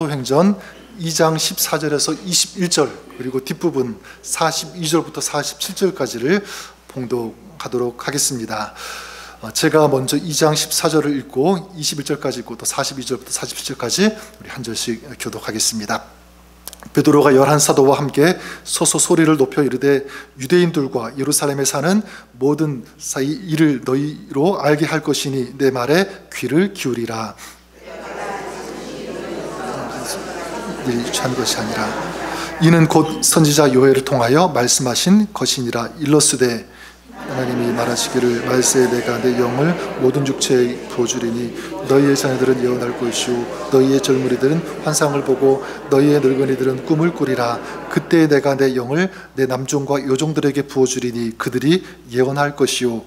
사도행전 2장 14절에서 21절 그리고 뒷부분 42절부터 47절까지를 봉독하도록 하겠습니다. 제가 먼저 2장 14절을 읽고 21절까지 읽고 또 42절부터 47절까지 우리 한 절씩 교독하겠습니다. 베드로가 11사도와 함께 서서 소리를 높여 이르되 유대인들과 예루살렘에 사는 모든 사이 이를 너희로 알게 할 것이니 내 말에 귀를 기울이라. 취한 것이 아니라 이는 곧 선지자 요엘을 통하여 말씀하신 것이니라. 일러스되 하나님이 말하시기를 말세에 내가 내 영을 모든 육체에 부어주리니 너희의 자녀들은 예언할 것이요 너희의 젊은이들은 환상을 보고 너희의 늙은이들은 꿈을 꾸리라. 그때 내가 내 영을 내 남종과 여종들에게 부어주리니 그들이 예언할 것이요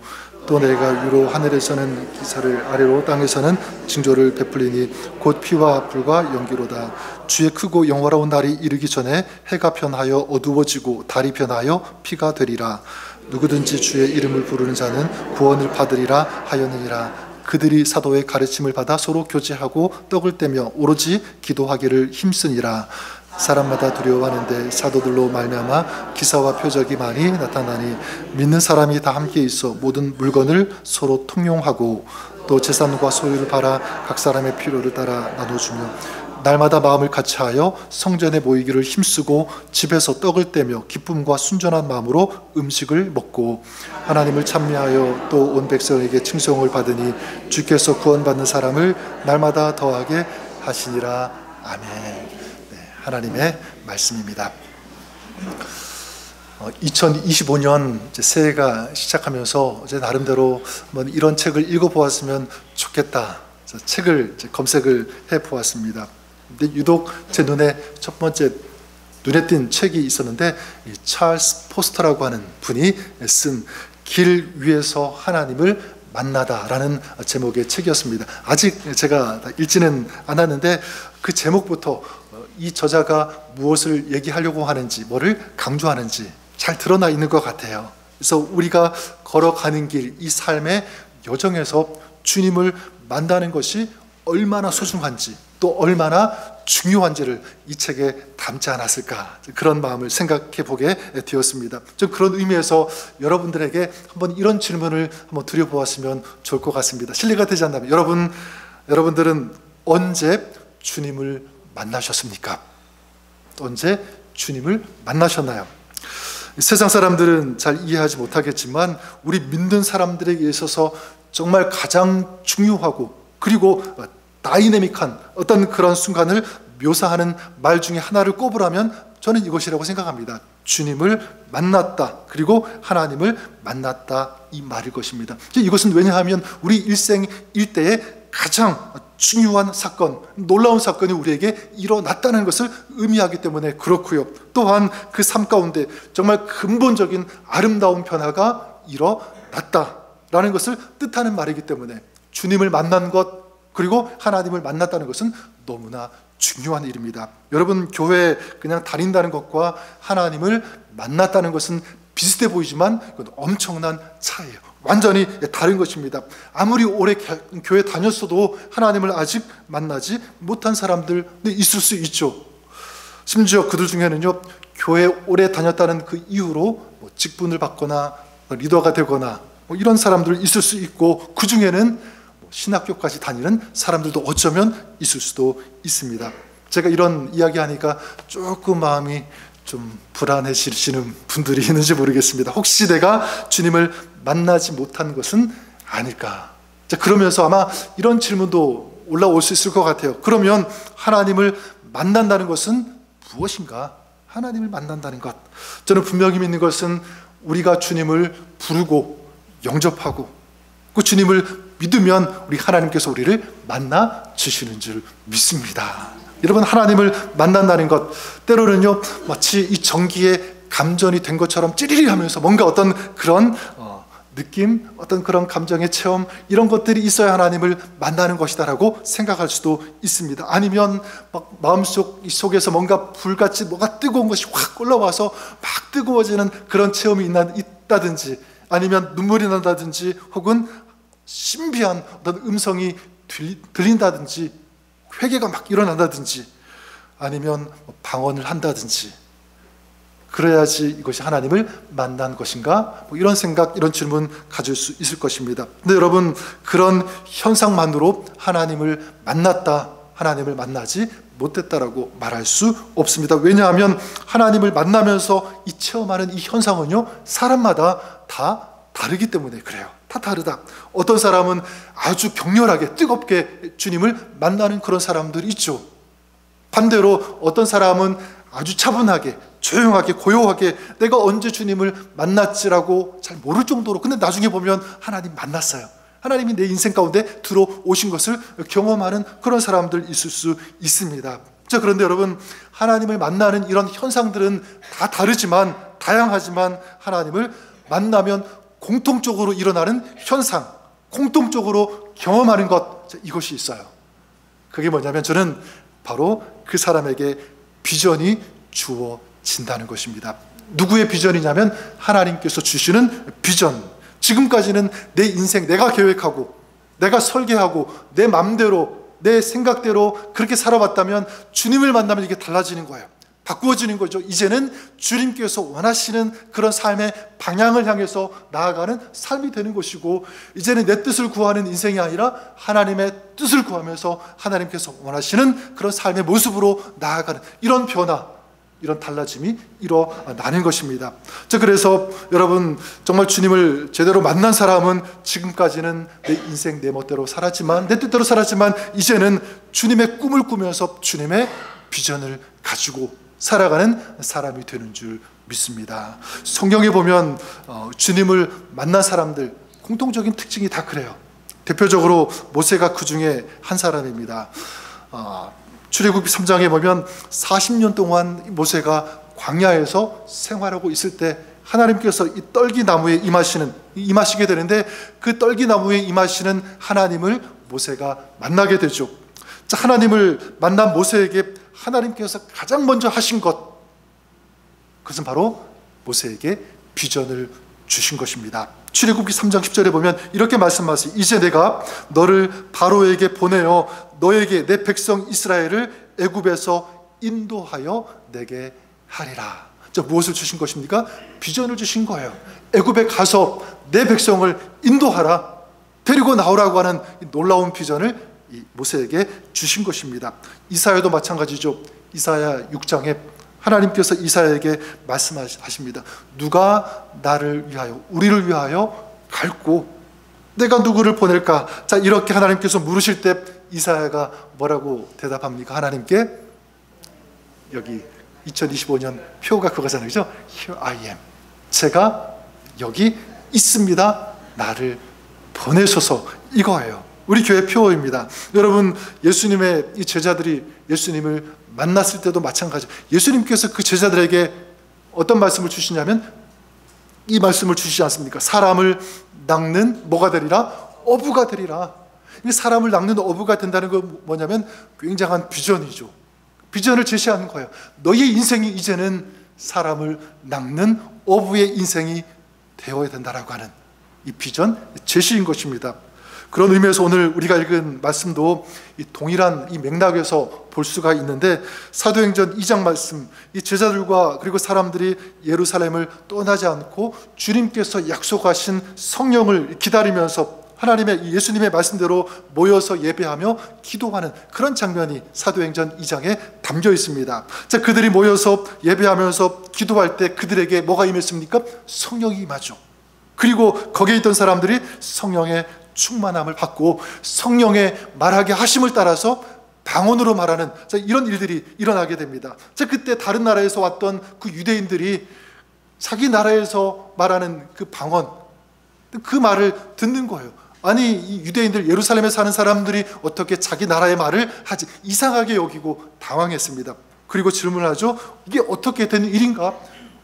또 내가 위로 하늘에서는 기사를 아래로 땅에서는 징조를 베풀리니 곧 피와 불과 연기로다. 주의 크고 영화로운 날이 이르기 전에 해가 변하여 어두워지고 달이 변하여 피가 되리라. 누구든지 주의 이름을 부르는 자는 구원을 받으리라 하였느니라. 그들이 사도의 가르침을 받아 서로 교제하고 떡을 떼며 오로지 기도하기를 힘쓰니라. 사람마다 두려워하는데 사도들로 말미암아 기사와 표적이 많이 나타나니 믿는 사람이 다 함께 있어 모든 물건을 서로 통용하고 또 재산과 소유를 팔아 각 사람의 필요를 따라 나눠주며 날마다 마음을 같이하여 성전에 모이기를 힘쓰고 집에서 떡을 떼며 기쁨과 순전한 마음으로 음식을 먹고 하나님을 찬미하여 또 온 백성에게 칭송을 받으니 주께서 구원받는 사람을 날마다 더하게 하시니라. 아멘. 하나님의 말씀입니다. 2025년 새해가 시작하면서 제 나름대로 이런 책을 읽어보았으면 좋겠다. 책을 검색을 해보았습니다. 근데 유독 제 눈에 첫 번째 눈에 띈 책이 있었는데 찰스 포스터라고 하는 분이 쓴 길 위에서 하나님을 만나다라는 제목의 책이었습니다. 아직 제가 읽지는 않았는데 그 제목부터 이 저자가 무엇을 얘기하려고 하는지, 뭐를 강조하는지 잘 드러나 있는 것 같아요. 그래서 우리가 걸어가는 길, 이 삶의 여정에서 주님을 만나는 것이 얼마나 소중한지 또 얼마나 중요한지를 이 책에 담지 않았을까, 그런 마음을 생각해 보게 되었습니다. 좀 그런 의미에서 여러분들에게 한번 이런 질문을 한번 드려보았으면 좋을 것 같습니다. 실례가 되지 않다면 여러분들은 언제 주님을 만나셨습니까? 언제 주님을 만나셨나요? 세상 사람들은 잘 이해하지 못하겠지만 우리 믿는 사람들에게 있어서 정말 가장 중요하고 그리고 다이내믹한 어떤 그런 순간을 묘사하는 말 중에 하나를 꼽으라면 저는 이것이라고 생각합니다. 주님을 만났다, 그리고 하나님을 만났다, 이 말일 것입니다. 이것은 왜냐하면 우리 일생 일대에 가장 중요한 사건, 놀라운 사건이 우리에게 일어났다는 것을 의미하기 때문에 그렇고요. 또한 그 삶 가운데 정말 근본적인 아름다운 변화가 일어났다라는 것을 뜻하는 말이기 때문에 주님을 만난 것, 그리고 하나님을 만났다는 것은 너무나 중요한 일입니다. 여러분, 교회에 그냥 다닌다는 것과 하나님을 만났다는 것은 비슷해 보이지만 그건 엄청난 차이예요. 완전히 다른 것입니다. 아무리 오래 교회 다녔어도 하나님을 아직 만나지 못한 사람들 있을 수 있죠. 심지어 그들 중에는요, 교회 오래 다녔다는 그 이유로 직분을 받거나 리더가 되거나 이런 사람들 있을 수 있고, 그 중에는 신학교까지 다니는 사람들도 어쩌면 있을 수도 있습니다. 제가 이런 이야기하니까 조금 마음이 좀 불안해지시는 분들이 있는지 모르겠습니다. 혹시 내가 주님을 만나지 못한 것은 아닐까? 그러면서 아마 이런 질문도 올라올 수 있을 것 같아요. 그러면 하나님을 만난다는 것은 무엇인가? 하나님을 만난다는 것, 저는 분명히 믿는 것은 우리가 주님을 부르고 영접하고 그 주님을 믿으면 우리 하나님께서 우리를 만나 주시는 줄 믿습니다. 여러분, 하나님을 만난다는 것, 때로는요 마치 이 전기에 감전이 된 것처럼 찌리리 하면서 뭔가 어떤 그런 느낌, 어떤 그런 감정의 체험, 이런 것들이 있어야 하나님을 만나는 것이다라고 생각할 수도 있습니다. 아니면 막 마음속에서 뭔가 불같이 뭐가 뜨거운 것이 확 올라와서 막 뜨거워지는 그런 체험이 있다든지, 아니면 눈물이 난다든지, 혹은 신비한 어떤 음성이 들린다든지, 회개가 막 일어난다든지, 아니면 방언을 한다든지 그래야지 이것이 하나님을 만난 것인가? 이런 생각, 이런 질문 가질 수 있을 것입니다. 근데 여러분, 그런 현상만으로 하나님을 만났다, 하나님을 만나지 못했다라고 말할 수 없습니다. 왜냐하면 하나님을 만나면서 이 체험하는 이 현상은요, 사람마다 다 다르기 때문에 그래요. 다 다르다. 어떤 사람은 아주 격렬하게 뜨겁게 주님을 만나는 그런 사람들이 있죠. 반대로 어떤 사람은 아주 차분하게 조용하게 고요하게 내가 언제 주님을 만났지라고 잘 모를 정도로, 근데 나중에 보면 하나님 만났어요. 하나님이 내 인생 가운데 들어오신 것을 경험하는 그런 사람들 있을 수 있습니다. 자, 그런데 여러분, 하나님을 만나는 이런 현상들은 다 다르지만, 다양하지만 하나님을 만나면 공통적으로 일어나는 현상, 공통적으로 경험하는 것, 이것이 있어요. 그게 뭐냐면 저는 바로 그 사람에게 비전이 주어진다는 것입니다. 누구의 비전이냐면 하나님께서 주시는 비전. 지금까지는 내 인생 내가 계획하고 내가 설계하고 내 맘대로 내 생각대로 그렇게 살아왔다면 주님을 만나면 이게 달라지는 거예요. 바꾸어지는 거죠. 이제는 주님께서 원하시는 그런 삶의 방향을 향해서 나아가는 삶이 되는 것이고, 이제는 내 뜻을 구하는 인생이 아니라 하나님의 뜻을 구하면서 하나님께서 원하시는 그런 삶의 모습으로 나아가는 이런 변화, 이런 달라짐이 일어나는 것입니다. 자, 그래서 여러분, 정말 주님을 제대로 만난 사람은 지금까지는 내 인생 내 멋대로 살았지만, 내 뜻대로 살았지만, 이제는 주님의 꿈을 꾸면서 주님의 비전을 가지고 살아가는 사람이 되는 줄 믿습니다. 성경에 보면 주님을 만난 사람들 공통적인 특징이 다 그래요. 대표적으로 모세가 그 중에 한 사람입니다. 출애굽기 3장에 보면 40년 동안 모세가 광야에서 생활하고 있을 때 하나님께서 이 떨기나무에 임하시게 되는데, 그 떨기나무에 임하시는 하나님을 모세가 만나게 되죠. 자, 하나님을 만난 모세에게 하나님께서 가장 먼저 하신 것, 그것은 바로 모세에게 비전을 주신 것입니다. 출애굽기 3장 10절에 보면 이렇게 말씀하세요. 이제 내가 너를 바로에게 보내어 너에게 내 백성 이스라엘을 애굽에서 인도하여 내게 하리라. 자, 무엇을 주신 것입니까? 비전을 주신 거예요. 애굽에 가서 내 백성을 인도하라, 데리고 나오라고 하는 놀라운 비전을 이 모세에게 주신 것입니다. 이사야도 마찬가지죠. 이사야 6장에 하나님께서 이사야에게 말씀하십니다. 누가 나를 위하여, 우리를 위하여 갈고 내가 누구를 보낼까? 자, 이렇게 하나님께서 물으실 때 이사야가 뭐라고 대답합니까? 하나님께, 여기 2025년 표가 그거잖아요, 그죠? Here I am. 제가 여기 있습니다. 나를 보내소서. 이거예요. 우리 교회 표어입니다. 여러분, 예수님의 이 제자들이 예수님을 만났을 때도 마찬가지예요. 예수님께서 그 제자들에게 어떤 말씀을 주시냐면 이 말씀을 주시지 않습니까? 사람을 낚는 뭐가 되리라? 어부가 되리라. 사람을 낚는 어부가 된다는 건 뭐냐면 굉장한 비전이죠. 비전을 제시하는 거예요. 너의 인생이 이제는 사람을 낚는 어부의 인생이 되어야 된다라고 하는 이 비전 제시인 것입니다. 그런 의미에서 오늘 우리가 읽은 말씀도 이 동일한 이 맥락에서 볼 수가 있는데, 사도행전 2장 말씀, 이 제자들과 그리고 사람들이 예루살렘을 떠나지 않고 주님께서 약속하신 성령을 기다리면서 하나님의 예수님의 말씀대로 모여서 예배하며 기도하는 그런 장면이 사도행전 2장에 담겨 있습니다. 자, 그들이 모여서 예배하면서 기도할 때 그들에게 뭐가 임했습니까? 성령이 임하죠. 그리고 거기에 있던 사람들이 성령의 충만함을 받고 성령의 말하게 하심을 따라서 방언으로 말하는, 자, 이런 일들이 일어나게 됩니다. 자, 그때 다른 나라에서 왔던 그 유대인들이 자기 나라에서 말하는 그 방언, 그 말을 듣는 거예요. 아니, 이 유대인들, 예루살렘에 사는 사람들이 어떻게 자기 나라의 말을 하지? 이상하게 여기고 당황했습니다. 그리고 질문하죠. 이게 어떻게 된 일인가?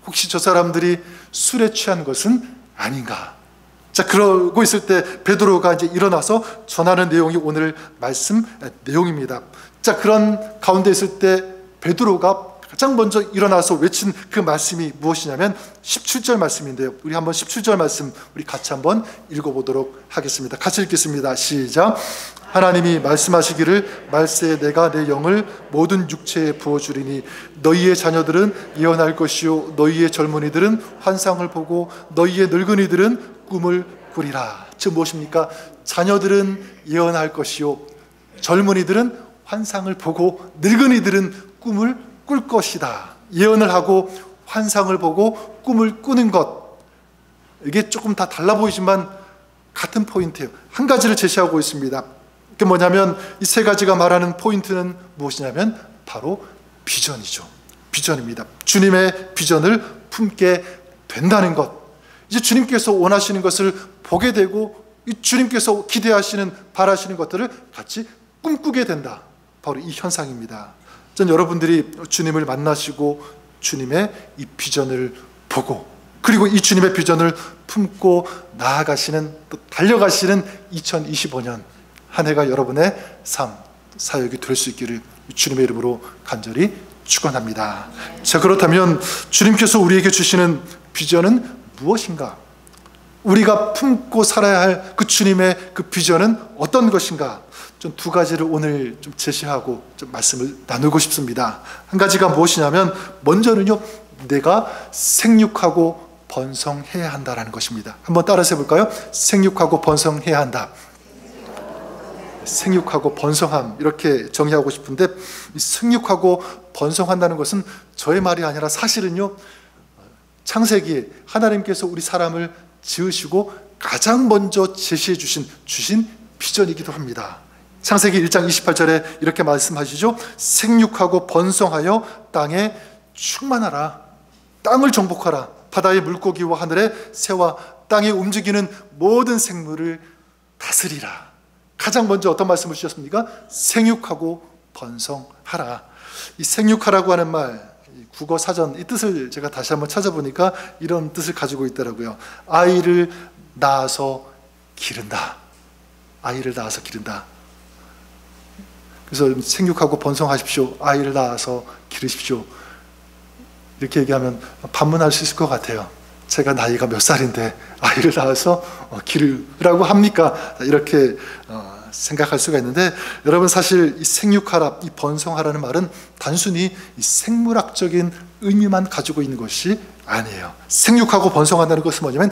혹시 저 사람들이 술에 취한 것은 아닌가? 자, 그러고 있을 때 베드로가 이제 일어나서 전하는 내용이 오늘 말씀 내용입니다. 자, 그런 가운데 있을 때 베드로가 가장 먼저 일어나서 외친 그 말씀이 무엇이냐면 17절 말씀인데요. 우리 한번 17절 말씀 우리 같이 한번 읽어보도록 하겠습니다. 같이 읽겠습니다. 시작. 하나님이 말씀하시기를 말세에 내가 내 영을 모든 육체에 부어주리니 너희의 자녀들은 예언할 것이요 너희의 젊은이들은 환상을 보고 너희의 늙은이들은 꿈을 꾸리라. 즉 무엇입니까? 자녀들은 예언할 것이요 젊은이들은 환상을 보고 늙은이들은 꿈을 꿀 것이다. 예언을 하고 환상을 보고 꿈을 꾸는 것, 이게 조금 다 달라 보이지만 같은 포인트예요. 한 가지를 제시하고 있습니다. 그게 뭐냐면 이 세 가지가 말하는 포인트는 무엇이냐면 바로 비전이죠. 비전입니다. 주님의 비전을 품게 된다는 것. 이제 주님께서 원하시는 것을 보게 되고 이 주님께서 기대하시는 바라시는 것들을 같이 꿈꾸게 된다. 바로 이 현상입니다. 전 여러분들이 주님을 만나시고 주님의 이 비전을 보고 그리고 이 주님의 비전을 품고 나아가시는 또 달려가시는 2025년 한 해가 여러분의 삶, 사역이 될 수 있기를 주님의 이름으로 간절히 축원합니다. 자, 그렇다면 주님께서 우리에게 주시는 비전은 무엇인가? 우리가 품고 살아야 할 그 주님의 그 비전은 어떤 것인가? 좀 두 가지를 오늘 좀 제시하고 좀 말씀을 나누고 싶습니다. 한 가지가 무엇이냐면 먼저는요, 내가 생육하고 번성해야 한다라는 것입니다. 한번 따라서 해볼까요? 생육하고 번성해야 한다. 생육하고 번성함, 이렇게 정의하고 싶은데 이 생육하고 번성한다는 것은 저의 말이 아니라 사실은요, 창세기에 하나님께서 우리 사람을 지으시고 가장 먼저 제시해 주신 비전이기도 합니다. 창세기 1장 28절에 이렇게 말씀하시죠. 생육하고 번성하여 땅에 충만하라. 땅을 정복하라. 바다의 물고기와 하늘의 새와 땅에 움직이는 모든 생물을 다스리라. 가장 먼저 어떤 말씀을 주셨습니까? 생육하고 번성하라. 이 생육하라고 하는 말, 국어 사전 이 뜻을 제가 다시 한번 찾아보니까 이런 뜻을 가지고 있더라고요. 아이를 낳아서 기른다. 아이를 낳아서 기른다. 그래서 생육하고 번성하십시오. 아이를 낳아서 기르십시오. 이렇게 얘기하면 반문할 수 있을 것 같아요. 제가 나이가 몇 살인데 아이를 낳아서 기르라고 합니까? 이렇게 생각할 수가 있는데, 여러분 사실 이 생육하라, 이 번성하라는 말은 단순히 이 생물학적인 의미만 가지고 있는 것이 아니에요. 생육하고 번성한다는 것은 뭐냐면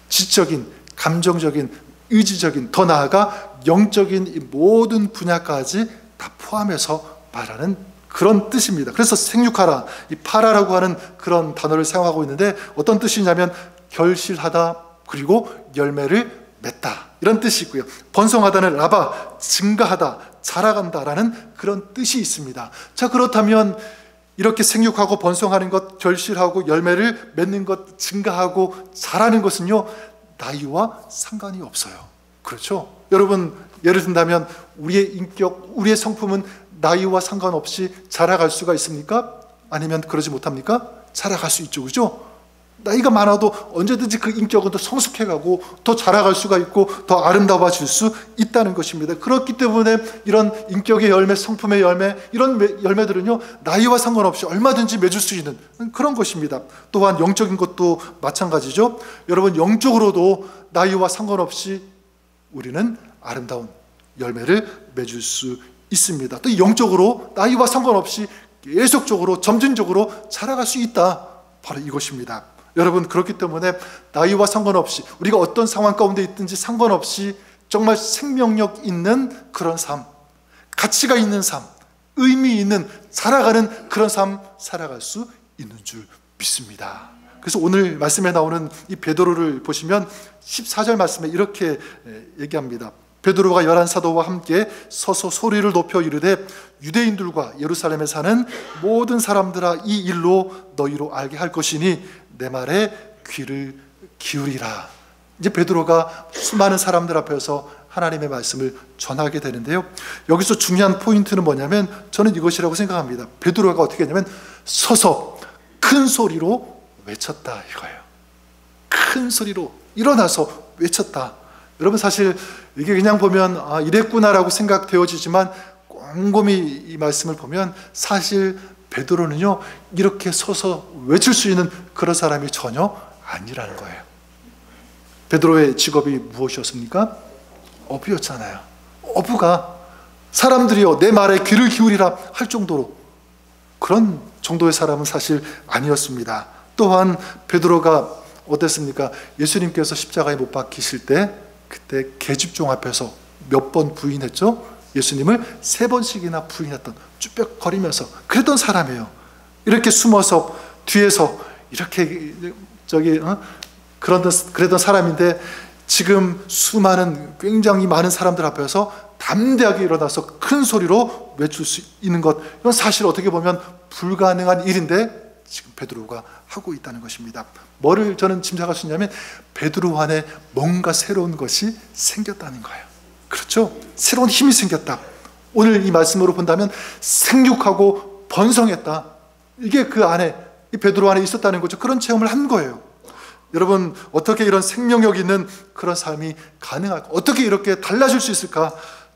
지적인, 감정적인, 의지적인, 더 나아가 영적인 이 모든 분야까지 다 포함해서 말하는 그런 뜻입니다. 그래서 생육하라, 이 파라라고 하는 그런 단어를 사용하고 있는데 어떤 뜻이냐면 결실하다, 그리고 열매를 맺다, 이런 뜻이 있고요. 번성하다는 라바, 증가하다, 자라간다라는 그런 뜻이 있습니다. 자, 그렇다면 이렇게 생육하고 번성하는 것, 결실하고 열매를 맺는 것, 증가하고 자라는 것은요, 나이와 상관이 없어요. 그렇죠? 여러분, 예를 든다면 우리의 인격, 우리의 성품은 나이와 상관없이 자라갈 수가 있습니까? 아니면 그러지 못합니까? 자라갈 수 있죠. 그죠? 나이가 많아도 언제든지 그 인격은 더 성숙해가고 더 자라갈 수가 있고 더 아름다워질 수 있다는 것입니다. 그렇기 때문에 이런 인격의 열매, 성품의 열매, 이런 열매들은요, 나이와 상관없이 얼마든지 맺을 수 있는 그런 것입니다. 또한 영적인 것도 마찬가지죠. 여러분, 영적으로도 나이와 상관없이 우리는 아름다운 열매를 맺을 수 있습니다. 또 영적으로 나이와 상관없이 계속적으로 점진적으로 자라갈 수 있다. 바로 이것입니다. 여러분, 그렇기 때문에 나이와 상관없이 우리가 어떤 상황 가운데 있든지 상관없이 정말 생명력 있는 그런 삶, 가치가 있는 삶, 의미 있는 자라가는 그런 삶 살아갈 수 있는 줄 믿습니다. 그래서 오늘 말씀에 나오는 이 베드로를 보시면 14절 말씀에 이렇게 얘기합니다. 베드로가 11사도와 함께 서서 소리를 높여 이르되 유대인들과 예루살렘에 사는 모든 사람들아, 이 일로 너희로 알게 할 것이니 내 말에 귀를 기울이라. 이제 베드로가 수많은 사람들 앞에서 하나님의 말씀을 전하게 되는데요, 여기서 중요한 포인트는 뭐냐면 저는 이것이라고 생각합니다. 베드로가 어떻게 했냐면 서서 큰 소리로 외쳤다, 이거예요. 큰 소리로 일어나서 외쳤다. 여러분, 사실 이게 그냥 보면 이랬구나라고 생각되어지지만 꼼꼼히 이 말씀을 보면 사실 베드로는요 이렇게 서서 외칠 수 있는 그런 사람이 전혀 아니라는 거예요. 베드로의 직업이 무엇이었습니까? 어부였잖아요. 어부가 사람들이여 내 말에 귀를 기울이라 할 정도로 그런 정도의 사람은 사실 아니었습니다. 또한 베드로가 어땠습니까? 예수님께서 십자가에 못 박히실 때 그때 계집종 앞에서 몇 번 부인했죠? 예수님을 3번씩이나 부인했던, 쭈뼛거리면서 그랬던 사람이에요. 이렇게 숨어서 뒤에서 이렇게 그러던 사람인데 지금 수많은 굉장히 많은 사람들 앞에서 담대하게 일어나서 큰 소리로 외칠 수 있는 것, 이건 사실 어떻게 보면 불가능한 일인데 지금 베드로가 하고 있다는 것입니다. 뭐를 저는 짐작할 수 있냐면 베드로 안에 뭔가 새로운 것이 생겼다는 거예요. 그렇죠? 새로운 힘이 생겼다. 오늘 이 말씀으로 본다면 생육하고 번성했다. 이게 그 안에, 이 베드로 안에 있었다는 거죠. 그런 체험을 한 거예요. 여러분, 어떻게 이런 생명력 있는 그런 삶이 가능할까? 어떻게 이렇게 달라질 수 있을까?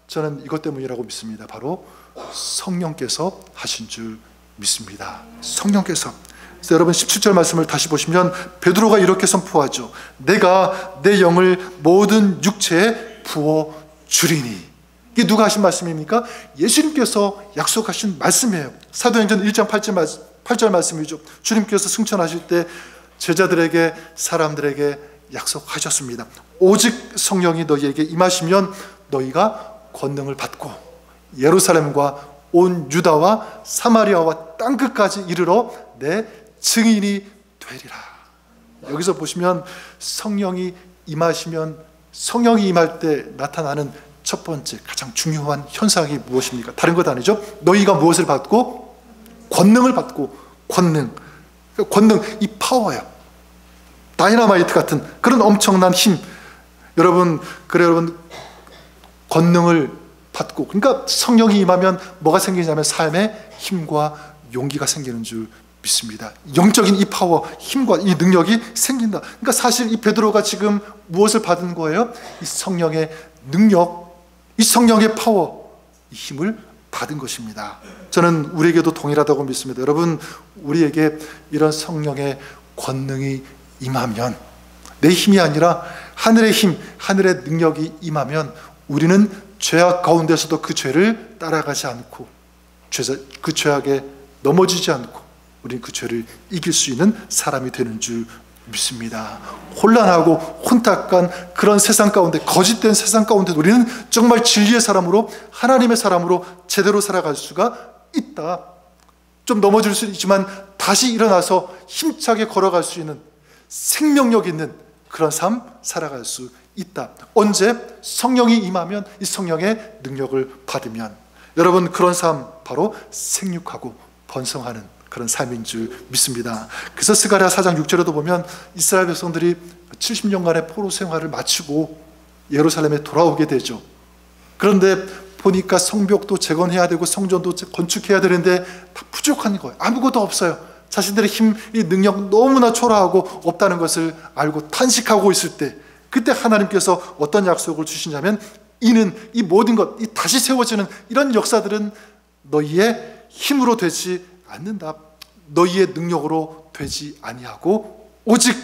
저는 이것 때문이라고 믿습니다. 바로 성령께서 하신 줄 믿습니다. 성령께서. 그래서 여러분 17절 말씀을 다시 보시면 베드로가 이렇게 선포하죠. 내가 내 영을 모든 육체에 부어 주리니. 이게 누가 하신 말씀입니까? 예수님께서 약속하신 말씀이에요. 사도행전 1장 8절 말씀이죠. 주님께서 승천하실 때 제자들에게, 사람들에게 약속하셨습니다. 오직 성령이 너희에게 임하시면 너희가 권능을 받고 예루살렘과 온 유다와 사마리아와 땅끝까지 이르러 내 증인이 되리라. 여기서 보시면 성령이 임하시면, 성령이 임할 때 나타나는 첫 번째 가장 중요한 현상이 무엇입니까? 다른 것 아니죠? 너희가 무엇을 받고? 권능을 받고. 권능, 이 파워예요. 다이너마이트 같은 그런 엄청난 힘. 여러분, 권능을 받고, 그러니까 성령이 임하면 뭐가 생기냐면 삶의 힘과 용기가 생기는 줄 믿습니다. 영적인 이 파워, 힘과 이 능력이 생긴다. 그러니까 사실 이 베드로가 지금 무엇을 받은 거예요? 이 성령의 능력, 이 성령의 파워, 이 힘을 받은 것입니다. 저는 우리에게도 동일하다고 믿습니다. 여러분, 우리에게 이런 성령의 권능이 임하면, 내 힘이 아니라 하늘의 힘, 하늘의 능력이 임하면 우리는 죄악 가운데서도 그 죄를 따라가지 않고 그 죄악에 넘어지지 않고 우리는 그 죄를 이길 수 있는 사람이 되는 줄 믿습니다. 혼란하고 혼탁한 그런 세상 가운데, 거짓된 세상 가운데 우리는 정말 진리의 사람으로, 하나님의 사람으로 제대로 살아갈 수가 있다. 좀 넘어질 수 있지만 다시 일어나서 힘차게 걸어갈 수 있는 생명력 있는 그런 삶 살아갈 수 있다. 언제? 성령이 임하면, 이 성령의 능력을 받으면. 여러분, 그런 삶 바로 생육하고 번성하는 그런 삶인 줄 믿습니다. 그래서 스가랴 4장 6절에도 보면 이스라엘 백성들이 70년간의 포로 생활을 마치고 예루살렘에 돌아오게 되죠. 그런데 보니까 성벽도 재건해야 되고 성전도 건축해야 되는데 다 부족한 거예요. 아무것도 없어요. 자신들의 힘, 이 능력 너무나 초라하고 없다는 것을 알고 탄식하고 있을 때, 그때 하나님께서 어떤 약속을 주시냐면, 이는, 이 모든 것, 이 다시 세워지는 이런 역사들은 너희의 힘으로 되지 않는다. 너희의 능력으로 되지 아니하고 오직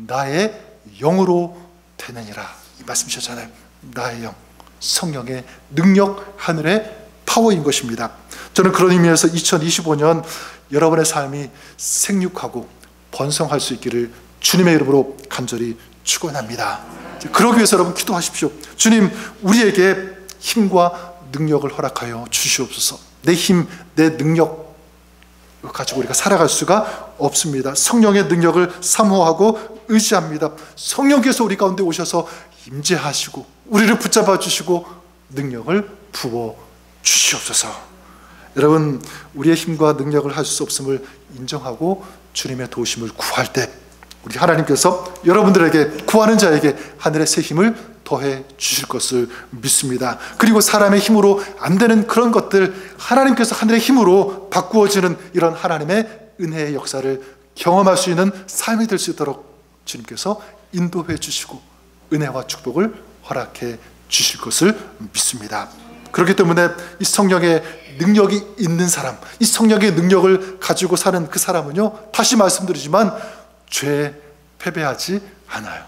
나의 영으로 되느니라. 이 말씀이셨잖아요. 나의 영, 성령의 능력, 하늘의 파워인 것입니다. 저는 그런 의미에서 2025년 여러분의 삶이 생육하고 번성할 수 있기를 주님의 이름으로 간절히 축원합니다. 그러기 위해서 여러분 기도하십시오. 주님, 우리에게 힘과 능력을 허락하여 주시옵소서. 내 힘, 내 능력 가지고 우리가 살아갈 수가 없습니다. 성령의 능력을 사모하고 의지합니다. 성령께서 우리 가운데 오셔서 임재하시고 우리를 붙잡아 주시고 능력을 부어 주시옵소서. 여러분, 우리의 힘과 능력을 할 수 없음을 인정하고 주님의 도우심을 구할 때 우리 하나님께서 여러분들에게, 구하는 자에게 하늘의 새 힘을 더해 주실 것을 믿습니다. 그리고 사람의 힘으로 안 되는 그런 것들, 하나님께서 하늘의 힘으로 바꾸어지는 이런 하나님의 은혜의 역사를 경험할 수 있는 삶이 될 수 있도록 주님께서 인도해 주시고 은혜와 축복을 허락해 주실 것을 믿습니다. 그렇기 때문에 이 성령의 능력이 있는 사람, 이 성령의 능력을 가지고 사는 그 사람은요, 다시 말씀드리지만 죄에 패배하지 않아요.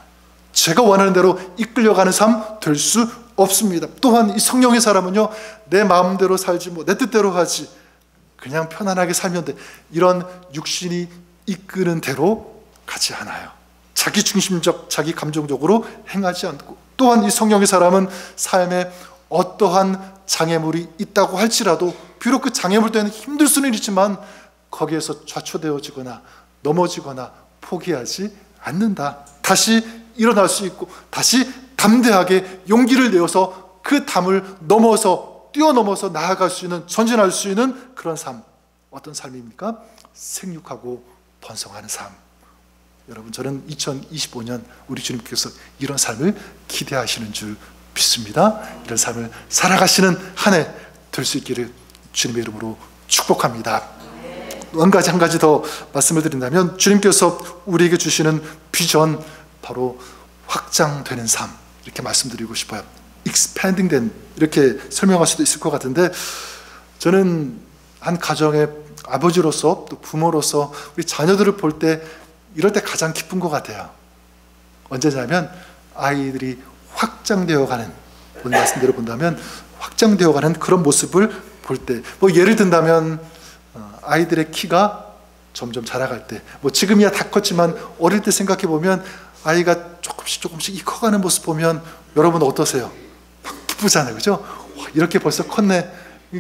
제가 원하는 대로 이끌려가는 삶 될 수 없습니다. 또한 이 성령의 사람은요, 내 마음대로 살지, 내 뜻대로 하지, 그냥 편안하게 살면 돼, 이런 육신이 이끄는 대로 가지 않아요. 자기 중심적, 자기 감정적으로 행하지 않고, 또한 이 성령의 사람은 삶에 어떠한 장애물이 있다고 할지라도, 비록 그 장애물 때문에 힘들 수는 있지만 거기에서 좌초되어지거나 넘어지거나 포기하지 않는다. 다시 일어날 수 있고 다시 담대하게 용기를 내어서 그 담을 넘어서 뛰어넘어서 나아갈 수 있는, 전진할 수 있는 그런 삶. 어떤 삶입니까? 생육하고 번성하는 삶. 여러분, 저는 2025년 우리 주님께서 이런 삶을 기대하시는 줄 믿습니다. 이런 삶을 살아가시는 한 해 될 수 있기를 주님의 이름으로 축복합니다. 한 가지 더 말씀을 드린다면, 주님께서 우리에게 주시는 비전, 바로 확장되는 삶, 이렇게 말씀드리고 싶어요. expanding 된, 이렇게 설명할 수도 있을 것 같은데, 저는 한 가정의 아버지로서 또 부모로서 우리 자녀들을 볼 때 이럴 때 가장 기쁜 것 같아요. 언제냐면 아이들이 확장되어가는, 오늘 말씀대로 본다면 확장되어가는 그런 모습을 볼 때, 예를 든다면 아이들의 키가 점점 자라갈 때, 지금이야 다 컸지만 어릴 때 생각해 보면 아이가 조금씩 커가는 모습 보면 여러분 어떠세요? 막 기쁘잖아요, 그죠? 와, 이렇게 벌써 컸네,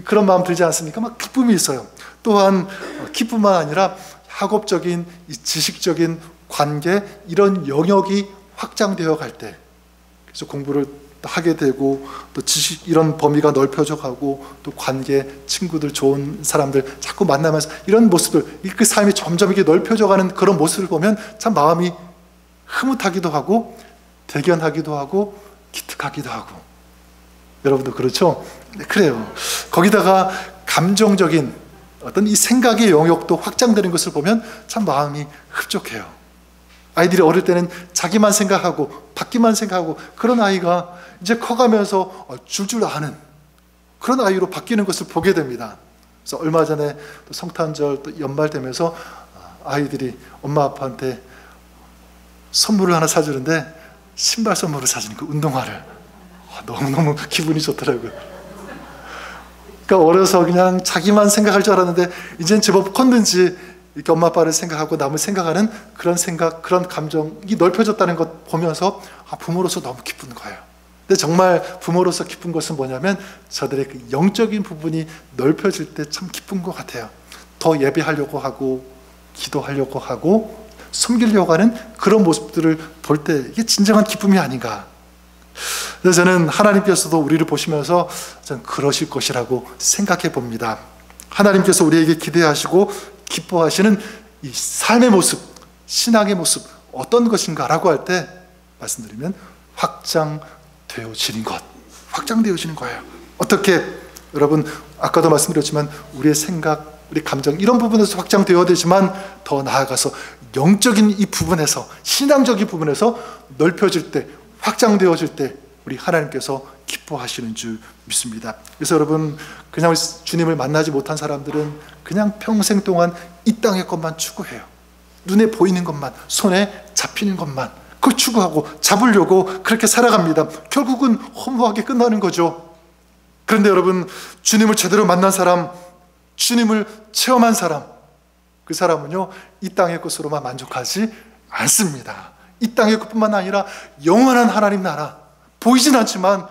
그런 마음 들지 않습니까? 막 기쁨이 있어요. 또한 기뿐만 아니라 학업적인, 지식적인 관계, 이런 영역이 확장되어 갈 때, 그래서 공부를 하게 되고 또 지식, 이런 범위가 넓혀져 가고, 또 관계, 친구들, 좋은 사람들 자꾸 만나면서 이런 모습들, 그 삶이 점점 이렇게 넓혀져 가는 그런 모습을 보면 참 마음이 흐뭇하기도 하고 대견하기도 하고 기특하기도 하고. 여러분도 그렇죠? 네, 그래요. 거기다가 감정적인 어떤 이 생각의 영역도 확장되는 것을 보면 참 마음이 흡족해요. 아이들이 어릴 때는 자기만 생각하고 받기만 생각하고, 그런 아이가 이제 커가면서 줄줄 아는 그런 아이로 바뀌는 것을 보게 됩니다. 그래서 얼마 전에 또 성탄절 또 연말 되면서 아이들이 엄마 아빠한테 선물을 하나 사주는데, 신발 선물을 사주는, 그 운동화를. 너무너무 기분이 좋더라고요. 그러니까 어려서 그냥 자기만 생각할 줄 알았는데 이제는 제법 컸는지 이렇게 엄마 아빠를 생각하고 남을 생각하는 그런 생각, 그런 감정이 넓혀졌다는 것 보면서 부모로서 너무 기쁜 거예요. 근데 정말 부모로서 기쁜 것은 뭐냐면 저들의 그 영적인 부분이 넓혀질 때 참 기쁜 것 같아요. 더 예배하려고 하고 기도하려고 하고 섬기려고 하는 그런 모습들을 볼 때 이게 진정한 기쁨이 아닌가. 그래서 저는 하나님께서도 우리를 보시면서 저는 그러실 것이라고 생각해 봅니다. 하나님께서 우리에게 기대하시고 기뻐하시는 이 삶의 모습, 신앙의 모습 어떤 것인가라고 할 때 말씀드리면 확장되어지는 것, 확장되어지는 거예요. 어떻게? 여러분, 아까도 말씀드렸지만 우리의 생각, 우리 감정, 이런 부분에서 확장되어야 되지만 더 나아가서 영적인 이 부분에서, 신앙적인 부분에서 넓혀질 때, 확장되어질 때 우리 하나님께서 기뻐하시는 줄 믿습니다. 그래서 여러분, 그냥 주님을 만나지 못한 사람들은 그냥 평생 동안 이 땅의 것만 추구해요. 눈에 보이는 것만, 손에 잡히는 것만 그걸 추구하고 잡으려고 그렇게 살아갑니다. 결국은 허무하게 끝나는 거죠. 그런데 여러분, 주님을 제대로 만난 사람, 주님을 체험한 사람, 그 사람은요 이 땅의 것으로만 만족하지 않습니다. 이 땅의 것뿐만 아니라 영원한 하나님 나라, 보이진 않지만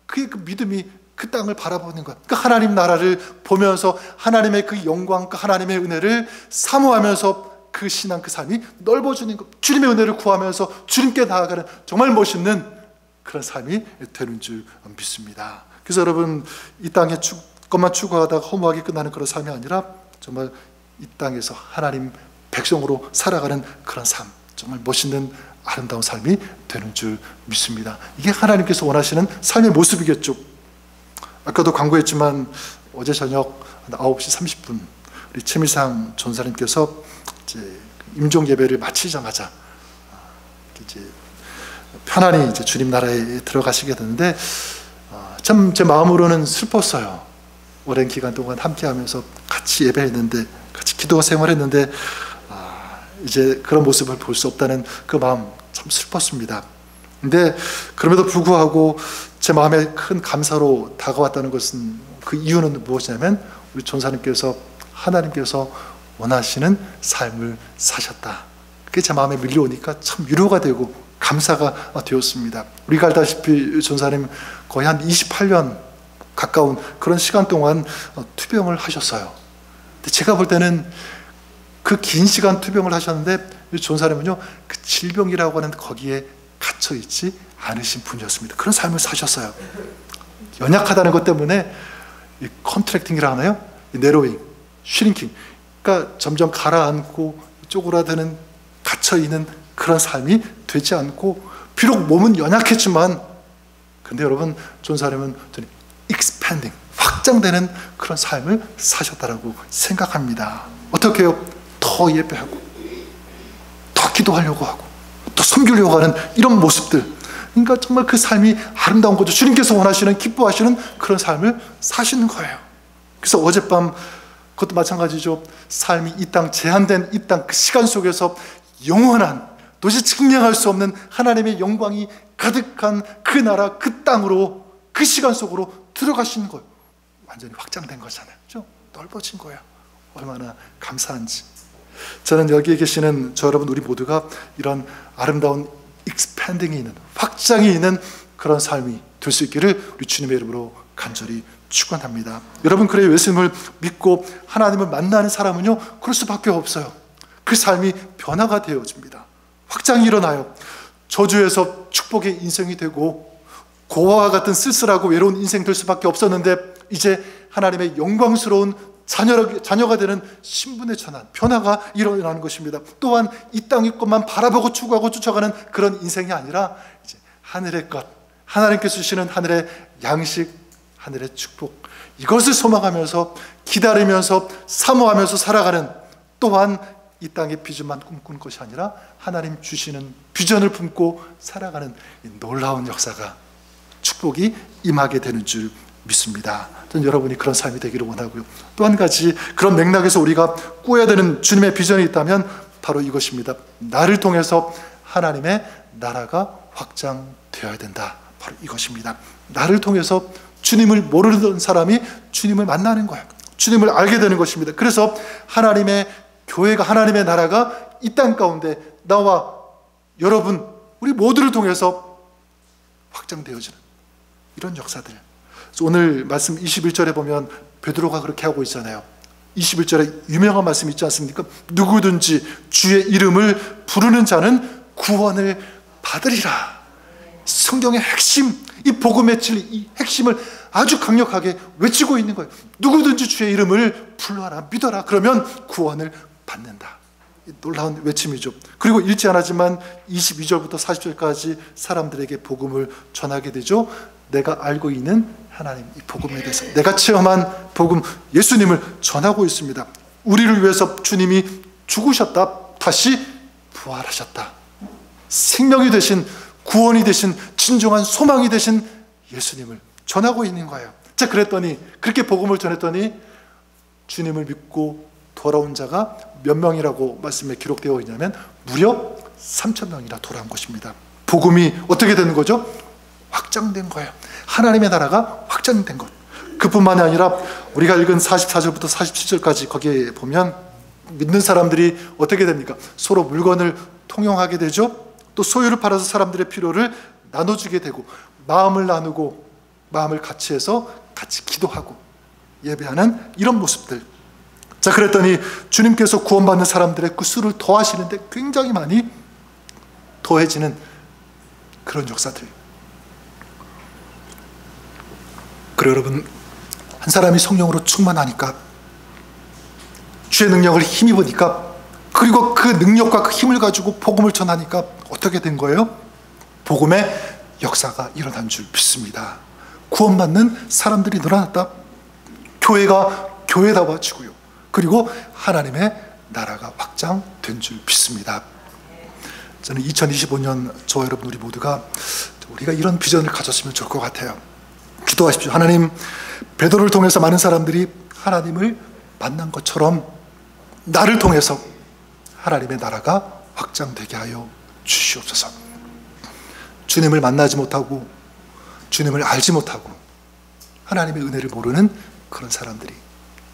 그의 그 믿음이 그 땅을 바라보는 것, 그 하나님 나라를 보면서 하나님의 그 영광, 그 하나님의 은혜를 사모하면서 그 신앙, 그 삶이 넓어지는 것, 주님의 은혜를 구하면서 주님께 나아가는 정말 멋있는 그런 삶이 되는 줄 믿습니다. 그래서 여러분, 이 땅의 것만 추구하다가 허무하게 끝나는 그런 삶이 아니라 정말 이 땅에서 하나님 백성으로 살아가는 그런 삶, 정말 멋있는 아름다운 삶이 되는 줄 믿습니다. 이게 하나님께서 원하시는 삶의 모습이겠죠. 아까도 광고했지만 어제 저녁 9시 30분 우리 최미상 전사님께서 이제 임종 예배를 마치자마자 이제 편안히 이제 주님 나라에 들어가시게 되는데 참 제 마음으로는 슬펐어요. 오랜 기간 동안 함께하면서 같이 예배했는데, 같이 기도 생활했는데 이제 그런 모습을 볼 수 없다는 그 마음 참 슬펐습니다. 근데 그럼에도 불구하고 제 마음에 큰 감사로 다가왔다는 것은, 그 이유는 무엇이냐면 우리 전사님께서, 하나님께서 원하시는 삶을 사셨다. 그게 제 마음에 밀려오니까 참 위로가 되고 감사가 되었습니다. 우리가 알다시피 전사님 거의 한 28년 가까운 그런 시간 동안 투병을 하셨어요. 근데 제가 볼 때는 그 긴 시간 투병을 하셨는데 전사님은요, 그 질병이라고 하는 거기에 갇혀 있지 않으신 분이었습니다. 그런 삶을 사셨어요. 연약하다는 것 때문에 이 컨트랙팅이라 하나요? 이 내로잉, 슈링킹, 그러니까 점점 가라앉고 쪼그라드는, 갇혀 있는 그런 삶이 되지 않고, 비록 몸은 연약했지만, 근데 여러분 전사님은 expanding, 확장되는 그런 삶을 사셨다라고 생각합니다. 어떻게 해요? 더 예배하고, 더 기도하려고 하고, 또 섬기려고 하는 이런 모습들, 그러니까 정말 그 삶이 아름다운 거죠. 주님께서 원하시는, 기뻐하시는 그런 삶을 사시는 거예요. 그래서 어젯밤 그것도 마찬가지죠. 삶이 이 땅, 제한된 이 땅 그 시간 속에서 영원한, 도저히 측량할 수 없는 하나님의 영광이 가득한 그 나라, 그 땅으로, 그 시간 속으로 들어가시는 거예요. 완전히 확장된 거잖아요. 그렇죠? 넓어진 거예요. 얼마나 감사한지. 저는 여기에 계시는 저 여러분, 우리 모두가 이런 아름다운 익스팬딩이 있는, 확장이 있는 그런 삶이 될 수 있기를 우리 주님의 이름으로 간절히 축원합니다. 여러분, 그래요. 예수님을 믿고 하나님을 만나는 사람은요, 그럴 수밖에 없어요. 그 삶이 변화가 되어집니다. 확장이 일어나요. 저주에서 축복의 인생이 되고, 고아와 같은 쓸쓸하고 외로운 인생 될 수밖에 없었는데, 이제 하나님의 영광스러운 자녀가 되는 신분의 전환, 변화가 일어나는 것입니다. 또한 이 땅의 것만 바라보고 추구하고 쫓아가는 그런 인생이 아니라, 이제 하늘의 것, 하나님께서 주시는 하늘의 양식, 하늘의 축복, 이것을 소망하면서, 기다리면서, 사모하면서 살아가는, 또한 이 땅의 비전만 꿈꾸는 것이 아니라 하나님 주시는 비전을 품고 살아가는 이 놀라운 역사가, 축복이 임하게 되는 줄 믿습니다. 저는 여러분이 그런 삶이 되기를 원하고요. 또 한 가지, 그런 맥락에서 우리가 꾸어야 되는 주님의 비전이 있다면 바로 이것입니다. 나를 통해서 하나님의 나라가 확장되어야 된다. 바로 이것입니다. 나를 통해서 주님을 모르던 사람이 주님을 만나는 거예요. 주님을 알게 되는 것입니다. 그래서 하나님의 교회가, 하나님의 나라가 이 땅 가운데 나와 여러분, 우리 모두를 통해서 확장되어지는 이런 역사들. 오늘 말씀 21절에 보면 베드로가 그렇게 하고 있잖아요. 21절에 유명한 말씀 있지 않습니까? 누구든지 주의 이름을 부르는 자는 구원을 받으리라. 성경의 핵심, 이 복음의 진리, 이 핵심을 아주 강력하게 외치고 있는 거예요. 누구든지 주의 이름을 불러라, 믿어라, 그러면 구원을 받는다. 놀라운 외침이죠. 그리고 읽지 않았지만 22절부터 40절까지 사람들에게 복음을 전하게 되죠. 내가 알고 있는 하나님, 이 복음에 대해서, 내가 체험한 복음, 예수님을 전하고 있습니다. 우리를 위해서 주님이 죽으셨다, 다시 부활하셨다. 생명이 되신, 구원이 되신, 진정한 소망이 되신 예수님을 전하고 있는 거예요. 자, 그랬더니, 그렇게 복음을 전했더니 주님을 믿고 돌아온 자가 몇 명이라고 말씀에 기록되어 있냐면 무려 3,000명이나 돌아온 것입니다. 복음이 어떻게 되는 거죠? 확장된 거예요. 하나님의 나라가 확장된 것. 그뿐만이 아니라 우리가 읽은 44절부터 47절까지 거기에 보면 믿는 사람들이 어떻게 됩니까? 서로 물건을 통용하게 되죠. 또 소유를 팔아서 사람들의 필요를 나눠주게 되고, 마음을 나누고 마음을 같이 해서 같이 기도하고 예배하는 이런 모습들. 자, 그랬더니 주님께서 구원받는 사람들의 그 수를 더하시는데 굉장히 많이 더해지는 그런 역사들. 그래, 여러분, 한 사람이 성령으로 충만하니까, 주의 능력을 힘입으니까, 그리고 그 능력과 그 힘을 가지고 복음을 전하니까 어떻게 된 거예요? 복음의 역사가 일어난 줄 믿습니다. 구원받는 사람들이 늘어났다. 교회가 교회다워지고요. 그리고 하나님의 나라가 확장된 줄 믿습니다. 저는 2025년 저와 여러분 우리 모두가 우리가 이런 비전을 가졌으면 좋을 것 같아요. 기도하십시오. 하나님, 베드로를 통해서 많은 사람들이 하나님을 만난 것처럼 나를 통해서 하나님의 나라가 확장되게 하여 주시옵소서. 주님을 만나지 못하고 주님을 알지 못하고 하나님의 은혜를 모르는 그런 사람들이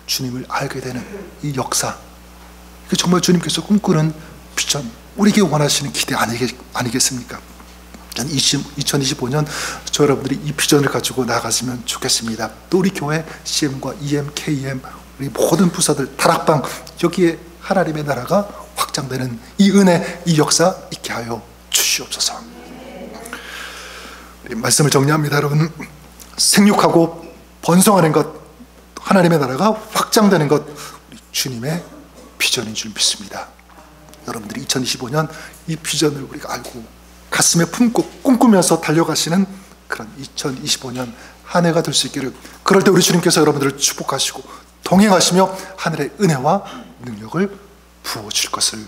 주님을 알게 되는 이 역사, 이게 정말 주님께서 꿈꾸는 비전, 우리에게 원하시는 기대 아니겠습니까? 2025년 저 여러분들이 이 비전을 가지고 나아갔으면 좋겠습니다. 또 우리 교회 CM과 EM, KM, 우리 모든 부서들, 다락방, 여기에 하나님의 나라가 확장되는 이 은혜, 이 역사 있게 하여 주시옵소서. 말씀을 정리합니다. 여러분, 생육하고 번성하는 것, 하나님의 나라가 확장되는 것, 우리 주님의 비전인 줄 믿습니다. 여러분들이 2025년 이 비전을 우리가 알고 가슴에 품고 꿈꾸면서 달려가시는 그런 2025년 한 해가 될 수 있기를, 그럴 때 우리 주님께서 여러분들을 축복하시고 동행하시며 하늘의 은혜와 능력을 부어줄 것을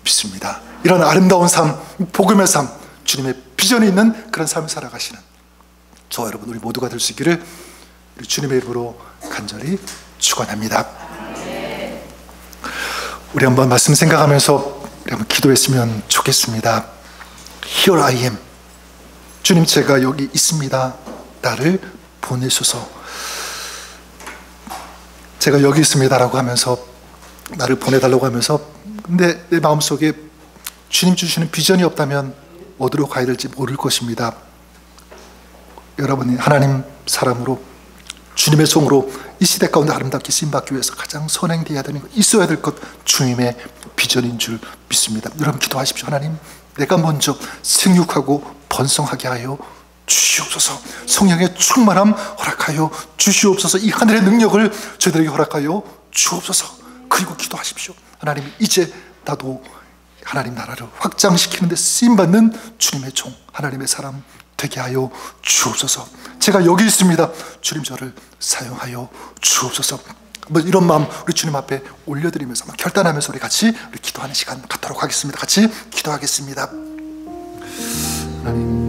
믿습니다. 이런 아름다운 삶, 복음의 삶, 주님의 비전이 있는 그런 삶을 살아가시는 저 여러분 우리 모두가 될 수 있기를 우리 주님의 이름으로 간절히 축원합니다. 우리 한번 말씀 생각하면서 우리 한번 기도했으면 좋겠습니다. Here I am. 주님, 제가 여기 있습니다. 나를 보내소서. 제가 여기 있습니다라고 하면서 나를 보내달라고 하면서, 근데 내 마음속에 주님 주시는 비전이 없다면 어디로 가야 될지 모를 것입니다. 여러분이 하나님 사람으로 주님의 종으로 이 시대 가운데 아름답게 쓰임받기 위해서 가장 선행되어야 되는 것, 있어야 될 것, 주님의 비전인 줄 믿습니다. 여러분 기도하십시오. 하나님, 내가 먼저 생육하고 번성하게 하여 주시옵소서. 성령의 충만함 허락하여 주시옵소서. 이 하늘의 능력을 저희들에게 허락하여 주옵소서. 그리고 기도하십시오. 하나님, 이제 나도 하나님 나라를 확장시키는 데 쓰임받는 주님의 종, 하나님의 사람 되게 하여 주옵소서. 제가 여기 있습니다. 주님, 저를 사용하여 주옵소서. 뭐 이런 마음 우리 주님 앞에 올려드리면서 결단하면서 우리 같이 기도하는 시간 갖도록 하겠습니다. 같이 기도하겠습니다. 하나님.